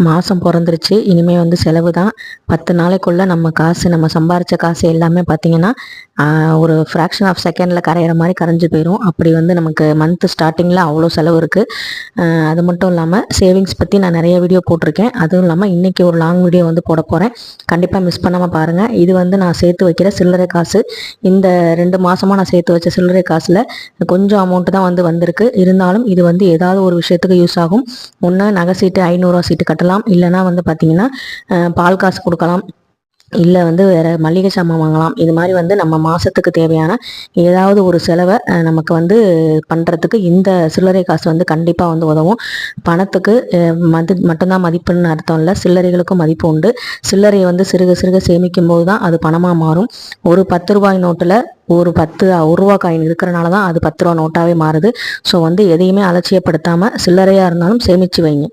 மாதம் பிறந்துருச்சு. இனிமேல் வந்து செலவு தான். 10 நாளைக்குள்ளே நம்ம காசு, நம்ம சம்பாரித்த காசு எல்லாமே பார்த்திங்கன்னா ஒரு ஃப்ராக்ஷன் ஆஃப் செகண்டில் கரையிற மாதிரி கரைஞ்சி போயிடும். அப்படி வந்து நமக்கு மந்த்து ஸ்டார்டிங்கில் அவ்வளோ செலவு இருக்குது. அது மட்டும் இல்லாமல் சேவிங்ஸ் பற்றி நான் நிறைய வீடியோ போட்டிருக்கேன். அதுவும் இல்லாமல் இன்றைக்கி ஒரு லாங் வீடியோ வந்து போட போகிறேன். கண்டிப்பாக மிஸ் பண்ணாமல் பாருங்கள். இது வந்து நான் சேர்த்து வைக்கிற சில்லறை காசு. இந்த 2 மாதமாக நான் சேர்த்து வச்ச சில்லறை காசில் கொஞ்சம் அமௌண்ட்டு தான் வந்திருக்கு. இருந்தாலும் இது வந்து ஏதாவது ஒரு விஷயத்துக்கு யூஸ் ஆகும். ஒன்று நகை சீட்டு 500 சீட்டு கட்டலாம், இல்லைனா வந்து பார்த்திங்கன்னா பால் காசு கொடுக்கலாம், இல்லை வந்து வேறு மளிகை சாமான் வாங்கலாம். இது மாதிரி வந்து நம்ம மாதத்துக்கு தேவையான ஏதாவது ஒரு செலவை நமக்கு வந்து பண்ணுறதுக்கு இந்த சில்லறை காசு வந்து கண்டிப்பாக வந்து உதவும். பணத்துக்கு மட்டும்தான் மதிப்புன்னு அர்த்தம் இல்லை, சில்லறைகளுக்கும் மதிப்பு உண்டு. சில்லறையை வந்து சிறுக சிறுக சேமிக்கும் போது தான் அது பணமாக மாறும். ஒரு 10 ரூபாய் நோட்டில் ஒரு 1 ரூபா காயின் இருக்கிறனால தான் அது 10 ரூபா நோட்டாகவே மாறுது. ஸோ வந்து எதையுமே அலட்சியப்படுத்தாமல் சில்லறையாக இருந்தாலும் சேமித்து வைங்க.